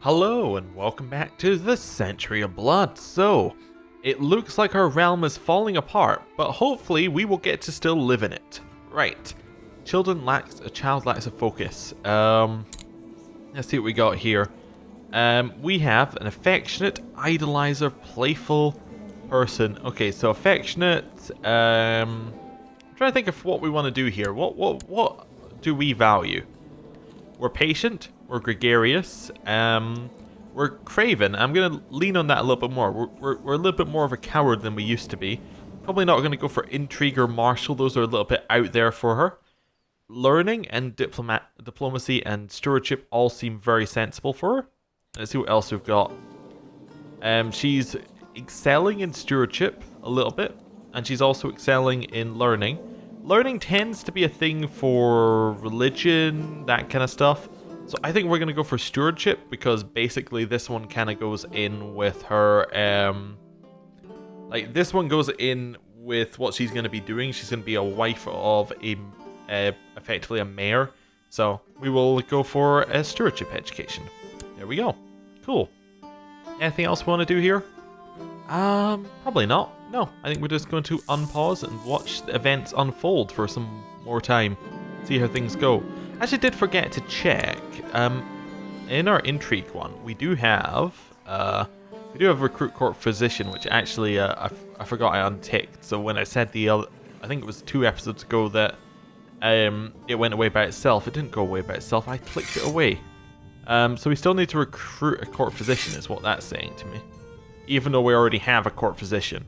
Hello and welcome back to the Century of Blood. So, it looks like our realm is falling apart, but hopefully we will get to still live in it. Right. A child lacks a focus. Let's see what we got here. We have an affectionate, idolizer, playful person. Okay, so affectionate. I'm trying to think of what we want to do here. What do we value? We're patient, we're gregarious, we're craven. I'm going to lean on that a little bit more. We're a little bit more of a coward than we used to be. Probably not going to go for intrigue or martial. Those are a little bit out there for her. Learning and diplomacy and stewardship all seem very sensible for her. Let's see what else we've got. She's excelling in stewardship a little bit, and she's also excelling in learning. Learning tends to be a thing for religion, that kind of stuff. So I think we're going to go for stewardship because basically this one kind of goes in with her, like this one goes in with what she's going to be doing. She's going to be a wife of effectively a mayor. So we will go for a stewardship education. There we go. Cool. Anything else we want to do here? Probably not. No, I think we're just going to unpause and watch the events unfold for some more time. See how things go. Actually, did forget to check. In our intrigue one, we do have recruit court physician, which actually I forgot I unticked. So when I said the other, I think it was 2 episodes ago that it went away by itself. It didn't go away by itself. I clicked it away. So we still need to recruit a court physician, is what that's saying to me. Even though we already have a court physician.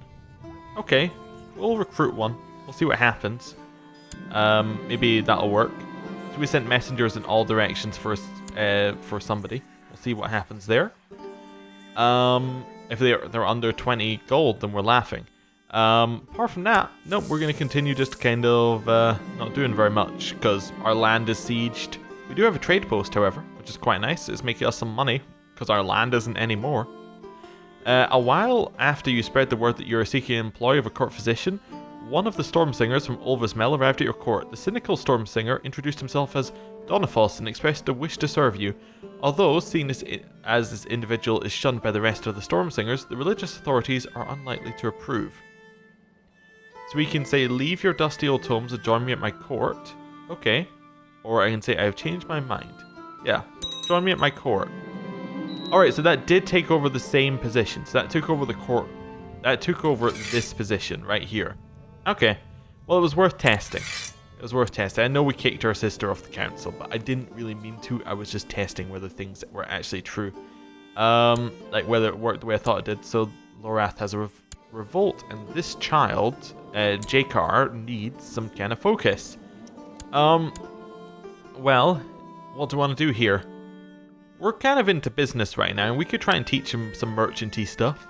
Okay, we'll recruit one. We'll see what happens. Maybe that'll work. So we sent messengers in all directions for somebody. We'll see what happens there. If they're under 20 gold, then we're laughing. Apart from that, nope, we're going to continue just kind of not doing very much because our land is sieged. We do have a trade post, however, which is quite nice. It's making us some money because our land isn't anymore. A while after you spread the word that you're seeking an employee of a court physician, one of the storm singers from Olvesmel arrived at your court. The cynical storm singer introduced himself as Donifos and expressed a wish to serve you. Although seen as this individual is shunned by the rest of the storm singers, the religious authorities are unlikely to approve. So we can say, leave your dusty old tomes and join me at my court. Okay. Or I can say, I have changed my mind. Yeah, join me at my court. Alright, so that did take over the same position. So that took over the court. That took over this position right here. Okay. Well, it was worth testing. It was worth testing. I know we kicked our sister off the council, but I didn't really mean to. I was just testing whether things were actually true. Like whether it worked the way I thought it did. So Lorath has a revolt, and this child, Jakar, needs some kind of focus. Well, what do I want to do here? We're kind of into business right now, and we could try and teach him some merchanty stuff.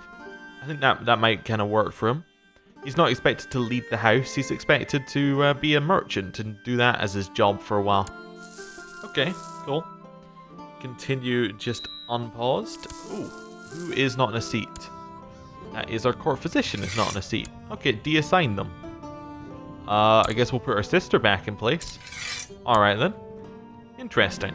I think that might kind of work for him. He's not expected to lead the house. He's expected to be a merchant and do that as his job for a while. Okay, cool. Continue just unpaused. Ooh, who is not in a seat? That is our court physician is not in a seat. Okay, deassign them. I guess we'll put our sister back in place. Alright then. Interesting.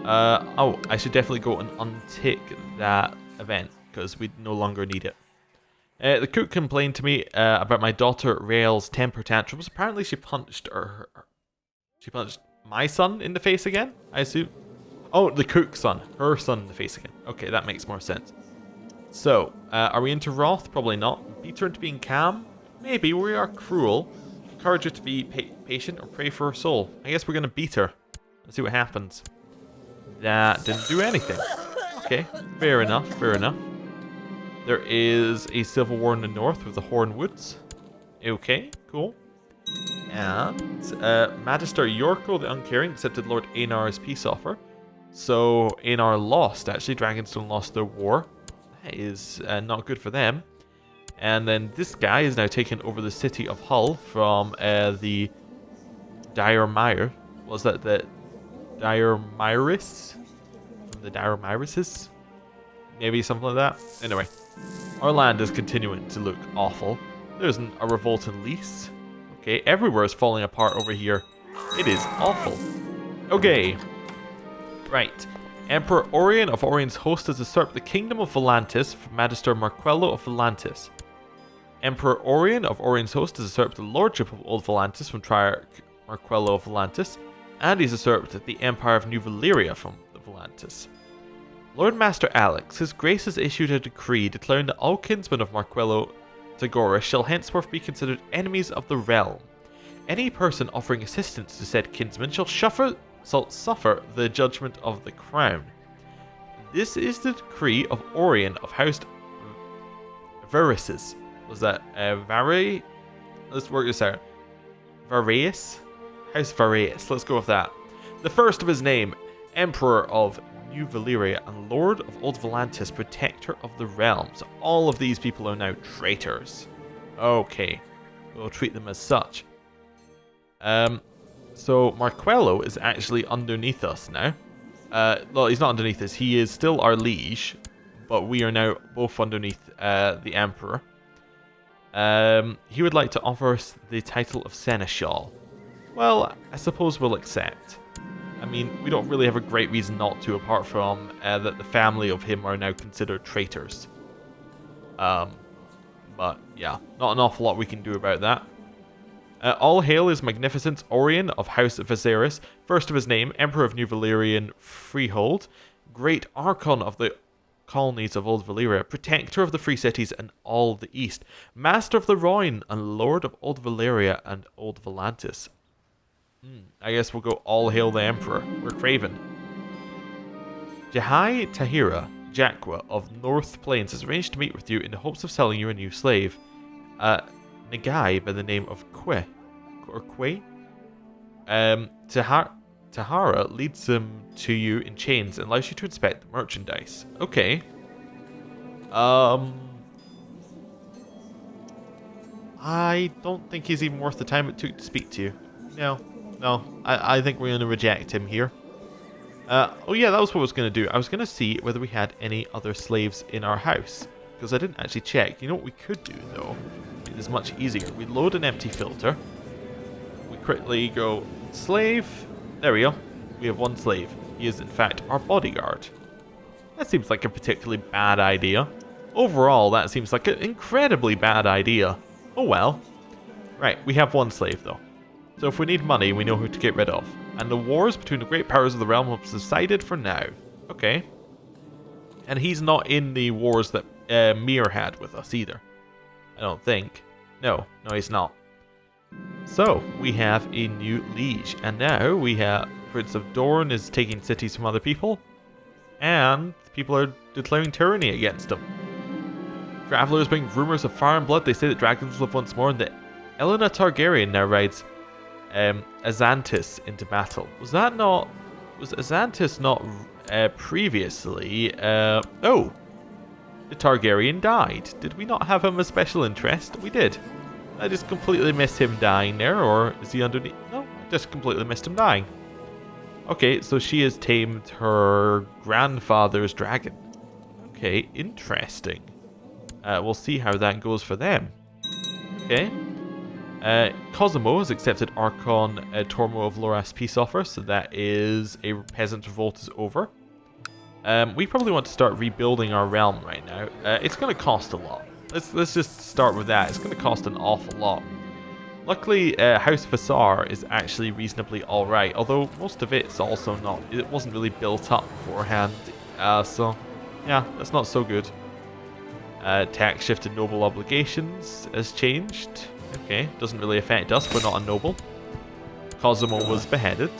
Oh, I should definitely go and untick that event because we no longer need it. The cook complained to me about my daughter Rael's temper tantrums. Apparently, she punched my son in the face again. I assume. Oh, the cook's son, her son in the face again. Okay, that makes more sense. So, are we into wrath? Probably not. Beat her into being calm? Maybe. We are cruel. Encourage her to be patient or pray for her soul. I guess we're gonna beat her. Let's see what happens. That didn't do anything. Okay, fair enough, fair enough. There is a civil war in the north with the Hornwoods. Okay, cool. And Magister Yorko the Uncaring accepted Lord Einar's peace offer. So Einar lost, actually. Dragonstone lost their war. That is not good for them. And then this guy is now taken over the city of Hull from the Dire Mire. Was that the Dire Myris? From the Dire Myrises? Maybe something like that. Anyway, our land is continuing to look awful. There's a revolt in Lease. Okay, everywhere is falling apart over here. It is awful. Okay. Right. Emperor Orion of Orion's host has usurped the kingdom of Volantis from Magister Marquello of Volantis. Emperor Orion of Orion's host has usurped the lordship of Old Volantis from Triarch Marquello of Volantis, and he's usurped the Empire of New Valyria from the Volantis. Lord Master Alex, His Grace has issued a decree declaring that all kinsmen of Marquello Tagora shall henceforth be considered enemies of the realm. Any person offering assistance to said kinsmen shall suffer the judgment of the crown. This is the decree of Orion of House Varises. Was that Vari? Let's work this out. Varius? House Varius. Let's go with that. The first of his name, Emperor of New Valyria and Lord of Old Volantis, Protector of the Realm. So all of these people are now traitors. Okay, we'll treat them as such. So Marquello is actually underneath us now. Well, he's not underneath us. He is still our liege, but we are now both underneath the Emperor. He would like to offer us the title of Seneschal. Well, I suppose we'll accept. I mean, we don't really have a great reason not to, apart from that the family of him are now considered traitors. But yeah, not an awful lot we can do about that. All hail His Magnificence Orion of House Viserys, first of his name, Emperor of New Valyrian Freehold, Great Archon of the colonies of Old Valyria, Protector of the Free Cities and all the East, Master of the Rhoyne and Lord of Old Valyria and Old Volantis. I guess we'll go all hail the Emperor. We're craven. Jahai Tahira Jaqua of North Plains has arranged to meet with you in the hopes of selling you a new slave. Nagai by the name of Kwe. Tahara leads him to you in chains and allows you to inspect the merchandise. Okay. I don't think he's even worth the time it took to speak to you. No, I think we're going to reject him here. Oh yeah, that was what I was going to do. I was going to see whether we had any other slaves in our house, because I didn't actually check. You know what we could do, though? It is much easier. We load an empty filter. We quickly go, slave. There we go. We have one slave. He is, in fact, our bodyguard. That seems like a particularly bad idea. Overall, that seems like an incredibly bad idea. Oh well. Right, we have one slave, though. So if we need money, we know who to get rid of. And the wars between the great powers of the realm have subsided for now. Okay. And he's not in the wars that Mir had with us either. I don't think. No, he's not. So, we have a new liege. And now we have Prince of Dorne is taking cities from other people. And people are declaring tyranny against him. Travelers bring rumors of fire and blood. They say that dragons live once more and that Elena Targaryen now rides Azantis into battle. Was Azantis not previously? Oh, the Targaryen died. Did we not have him as special interest? We did. I just completely missed him dying there, or is he underneath? No, I just completely missed him dying. Okay, so she has tamed her grandfather's dragon. Okay, interesting. We'll see how that goes for them. Okay. Cosimo has accepted Archon Tormo of Loras peace offer, so that is a peasant revolt is over. We probably want to start rebuilding our realm right now. It's going to cost a lot. Let's just start with that. It's going to cost an awful lot. Luckily, House Vassar is actually reasonably alright, although most of it's also not. It wasn't really built up beforehand, so yeah, that's not so good. Tax shifted noble obligations has changed. Okay, doesn't really affect us, we're not a noble. Cosimo was beheaded.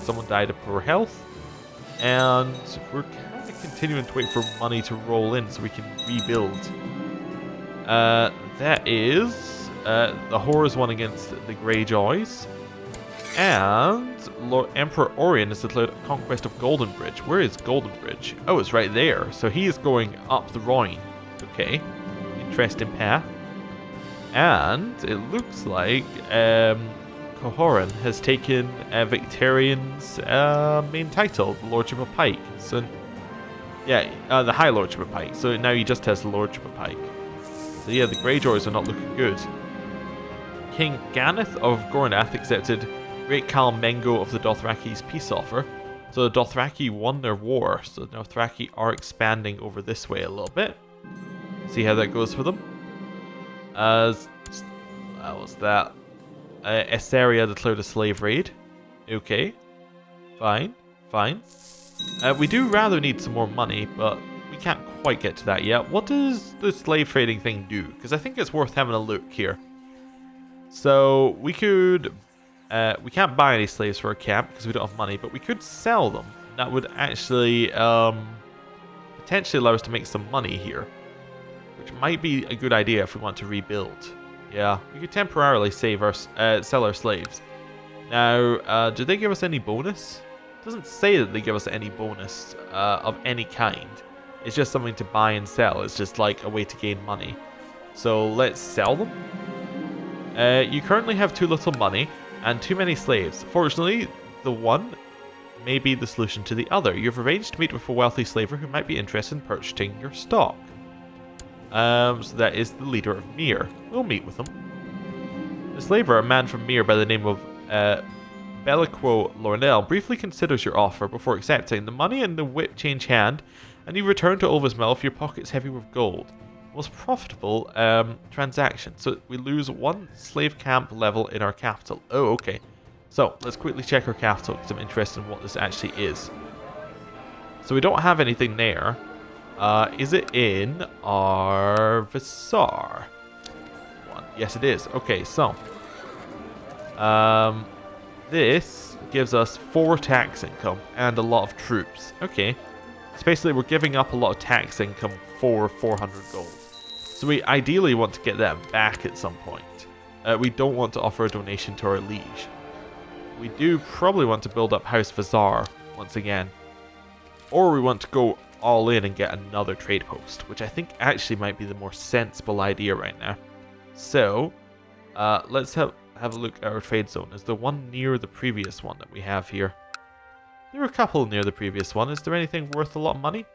Someone died of poor health. And we're kind of continuing to wait for money to roll in so we can rebuild. That is the Horrors won against the Greyjoys. And Emperor Orion has declared a conquest of Golden Bridge. Where is Golden Bridge? Oh, it's right there. So he is going up the Rhoyne. Okay, interesting path. And it looks like Cohoran has taken Victarion's main title, the Lordship of Pike. So, yeah, the High Lordship of Pike. So now he just has the Lordship of Pike. So yeah, the Greyjoys are not looking good. King Ganeth of Gornath accepted Great Khal Mengo of the Dothraki's peace offer. So the Dothraki won their war, so the Dothraki are expanding over this way a little bit. See how that goes for them. What's that? Esseria declared a slave raid. Okay. Fine. Fine. We do rather need some more money, but we can't quite get to that yet. What does the slave trading thing do? Because I think it's worth having a look here. So we could... we can't buy any slaves for our camp because we don't have money, but we could sell them. That would actually potentially allow us to make some money here, which might be a good idea if we want to rebuild. Yeah, we could temporarily sell our slaves. Now, do they give us any bonus? It doesn't say that they give us any bonus of any kind. It's just something to buy and sell. It's just like a way to gain money. So let's sell them. You currently have too little money and too many slaves. Fortunately, the one may be the solution to the other. You've arranged to meet with a wealthy slaver who might be interested in purchasing your stock. So that is the leader of Mir. We'll meet with him. The slaver, a man from Mir by the name of Belliquo Lornell, briefly considers your offer before accepting. The money and the whip change hand, and you return to Ulvasmel with your pockets heavy with gold. Most profitable transaction. So we lose 1 slave camp level in our capital. Oh, okay. So let's quickly check our capital because I'm interested in what this actually is. So we don't have anything there. Is it in our Vassar one? Yes, it is. Okay, so this gives us 4 tax income and a lot of troops. Okay, so basically we're giving up a lot of tax income for 400 gold. So we ideally want to get that back at some point. We don't want to offer a donation to our liege. We do probably want to build up House Vassar once again, or we want to go all in and get another trade post, which I think actually might be the more sensible idea right now. So let's have a look at our trade zone. Is there one near the previous one that we have here? There are a couple near the previous one. Is there anything worth a lot of money?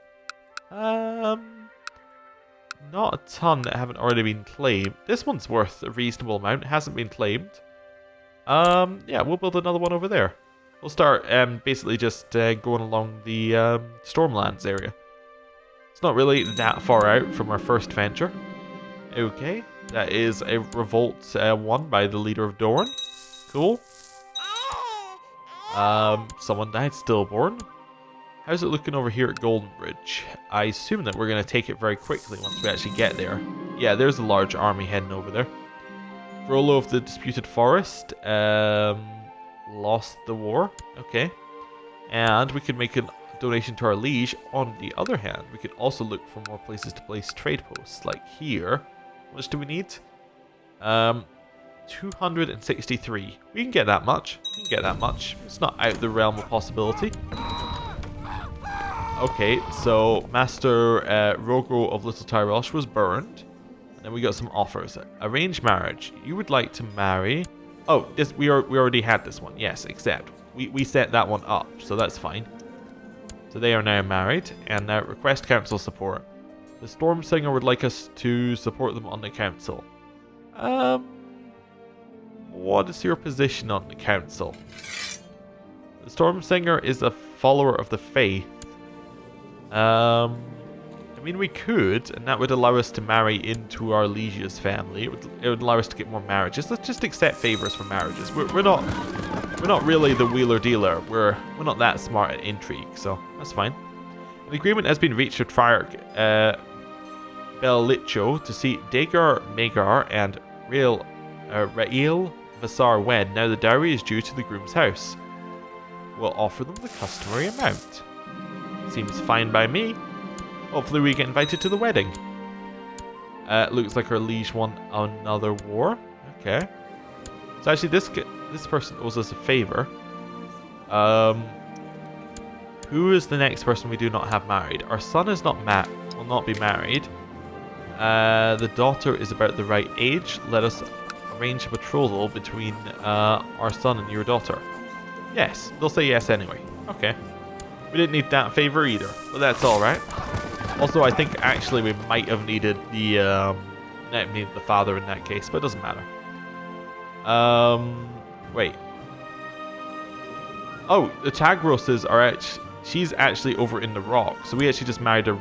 Not a ton that haven't already been claimed. This one's worth a reasonable amount. It hasn't been claimed. Yeah, we'll build another one over there. We'll start basically just going along the Stormlands area. It's not really that far out from our first venture. Okay, that is a revolt won by the leader of Dorne. Cool. Someone died stillborn. How's it looking over here at Golden Bridge? I assume that we're going to take it very quickly once we actually get there. Yeah, there's a large army heading over there. Rollo of the Disputed Forest lost the war. Okay. And we could make a donation to our liege. On the other hand, we could also look for more places to place trade posts. Like here. How much do we need? 263. We can get that much. We can get that much. It's not out of the realm of possibility. Okay, so Master Rogo of Little Tyrosh was burned. And then we got some offers. Arranged marriage. You would like to marry... Oh, this we already had this one. Yes, except we set that one up, so that's fine. So they are now married. And now request council support. The Storm Singer would like us to support them on the council. What is your position on the council? The Storm Singer is a follower of the faith. I mean, we could, and that would allow us to marry into our liege's family. It would allow us to get more marriages. Let's just accept favors for marriages. We're not really the wheeler dealer. We're not that smart at intrigue, so that's fine. An agreement has been reached with Triarch Bellicho to see Dagar, Magar, and Rael Vassar wed. Now the dowry is due to the groom's house. We'll offer them the customary amount. Seems fine by me. Hopefully we get invited to the wedding. Looks like our liege won another war. Okay. So actually this person owes us a favor. Who is the next person we do not have married? Our son is will not be married. The daughter is about the right age. Let us arrange a betrothal between our son and your daughter. Yes, they'll say yes anyway. Okay. We didn't need that favor either, but that's alright. Also, I think actually we might have needed the father in that case, but it doesn't matter. Wait. Oh, the Tagroses are actually... She's actually over in the rock. So we actually just married a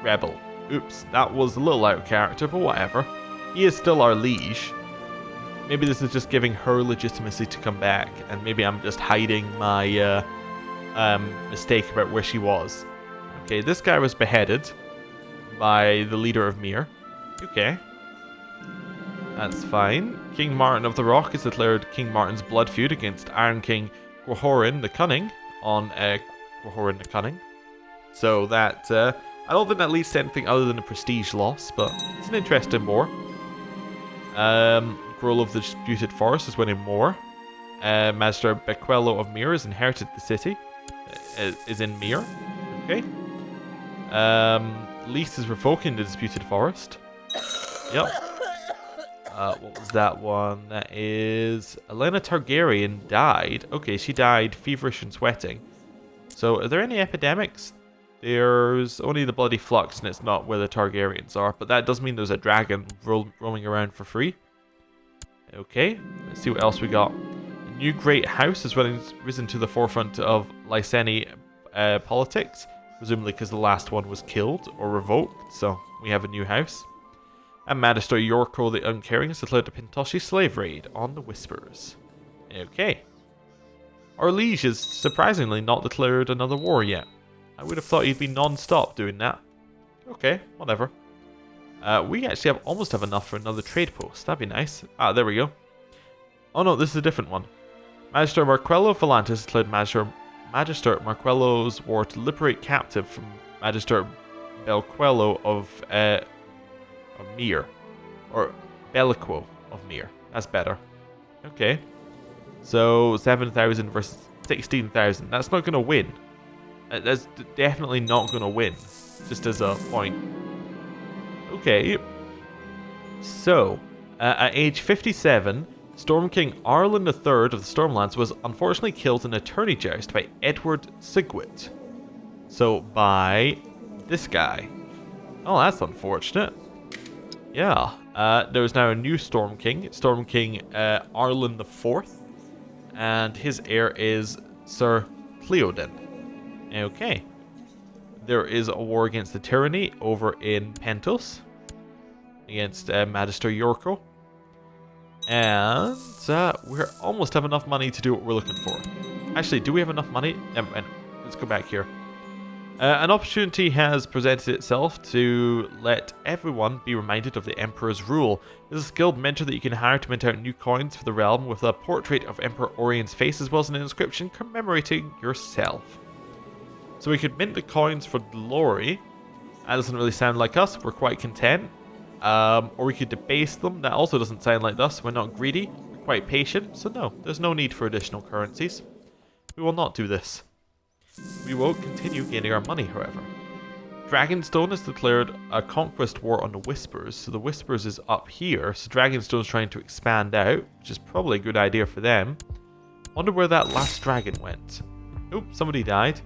rebel. Oops, that was a little out of character, but whatever. He is still our liege. Maybe this is just giving her legitimacy to come back. And maybe I'm just hiding my mistake about where she was. Okay, this guy was beheaded by the leader of Mir. Okay. That's fine. King Martin of the Rock has declared King Martin's blood feud against Iron King Gwahorin the Cunning on Gwahorin the Cunning. So that, I don't think that leads to anything other than a prestige loss, but it's an interesting war. Growth of the Disputed Forest is winning more. Master Bequello of Mir has inherited the city. Is in Mir. Okay. Lease is revoking the Disputed Forest. Yep. What was that one? That is... Elena Targaryen died. Okay, she died feverish and sweating. So, are there any epidemics? There's only the Bloody Flux, and it's not where the Targaryens are. But that does mean there's a dragon roaming around for free. Okay, let's see what else we got. A new great house has risen to the forefront of Lyseni politics. Presumably because the last one was killed or revoked. So, we have a new house. And Magister Yorko the Uncaring has declared a Pintoshi slave raid on the Whispers. Okay. Our liege has surprisingly not declared another war yet. I would have thought he'd be non-stop doing that. Okay, whatever. We actually almost have enough for another trade post. That'd be nice. Ah, there we go. Oh no, this is a different one. Magister Marquello of Volantis has declared Magister Marquello's war to liberate captive from Magister Belquello of Mir. Or Belliquo of Mir. That's better. Okay. So, 7,000 versus 16,000. That's not going to win. That's definitely not going to win. Just as a point. Okay. So, at age 57, Storm King Arlen III of the Stormlands was unfortunately killed in a tourney joust by Edward Sigwit. So, by this guy. Oh, that's unfortunate. Yeah, there is now a new Storm King Arlen IV, and his heir is Sir Cleodin. Okay, there is a war against the tyranny over in Pentos, against Magister Yorko, and we almost have enough money to do what we're looking for. Actually, do we have enough money? Never mind. Let's go back here. An opportunity has presented itself to let everyone be reminded of the Emperor's rule. This is a skilled mentor that you can hire to mint out new coins for the realm with a portrait of Emperor Orion's face as well as an inscription commemorating yourself. So we could mint the coins for glory. That doesn't really sound like us. We're quite content. Or we could debase them. That also doesn't sound like us. We're not greedy. We're quite patient. So no, there's no need for additional currencies. We will not do this. We will continue gaining our money, however. Dragonstone has declared a conquest war on the Whispers, so the Whispers is up here, so Dragonstone's trying to expand out, which is probably a good idea for them. Wonder where that last dragon went. Oop, somebody died.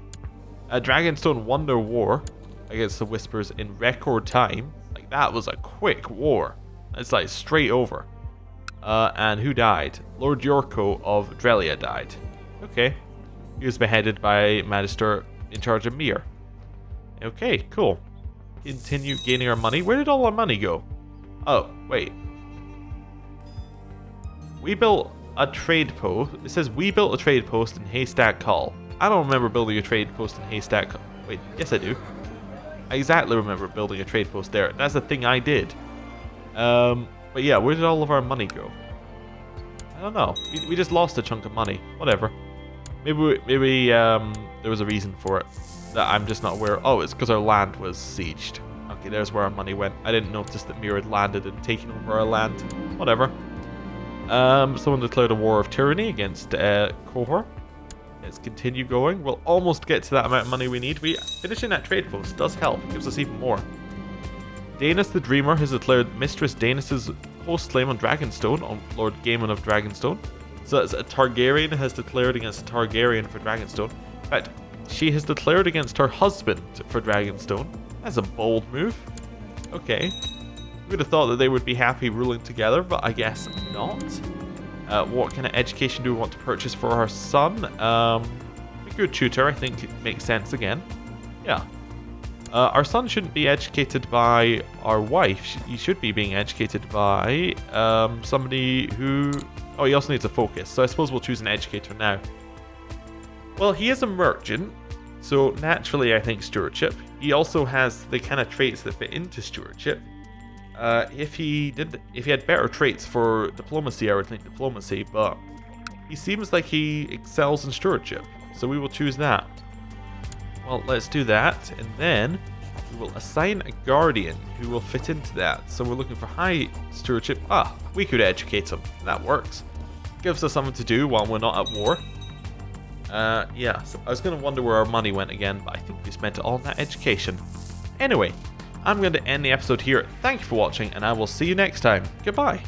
Dragonstone won their war against the Whispers in record time. Like, that was a quick war. It's like straight over. And who died? Lord Yorko of Drelia died. Okay. He was beheaded by Magister in charge of Mir. Okay, cool. Continue gaining our money. Where did all our money go? Oh, wait. We built a trade post. It says we built a trade post in Haystack Hall. I don't remember building a trade post in Haystack Hall. Wait, yes I do. I exactly remember building a trade post there. That's the thing I did. But yeah, where did all of our money go? I don't know. We just lost a chunk of money. Whatever. Maybe there was a reason for it that I'm just not aware. Oh, it's because our land was sieged. Okay, there's where our money went. I didn't notice that Mir had landed and taken over our land. Whatever. Someone declared a war of tyranny against Cohor. Let's continue going. We'll almost get to that amount of money we need. Finishing that trade post does help. It gives us even more. Danis the Dreamer has declared Mistress Danis's post claim on Dragonstone on Lord Gaiman of Dragonstone. So that's a Targaryen has declared against a Targaryen for Dragonstone. In fact, she has declared against her husband for Dragonstone. That's a bold move. Okay. We would have thought that they would be happy ruling together, but I guess not. What kind of education do we want to purchase for our son? good tutor, I think it makes sense again. Yeah. Our son shouldn't be educated by our wife. He should be being educated by somebody who... Oh, he also needs a focus, so I suppose we'll choose an educator now. Well, he is a merchant, so naturally I think stewardship. He also has the kind of traits that fit into stewardship. If he had better traits for diplomacy, I would think diplomacy, but he seems like he excels in stewardship, so we will choose that. Well, let's do that, and then we will assign a guardian who will fit into that. So we're looking for high stewardship. Ah, we could educate him. That works. Gives us something to do while we're not at war. Yeah, so I was going to wonder where our money went again, but I think we spent it all on that education. Anyway, I'm going to end the episode here. Thank you for watching, and I will see you next time. Goodbye.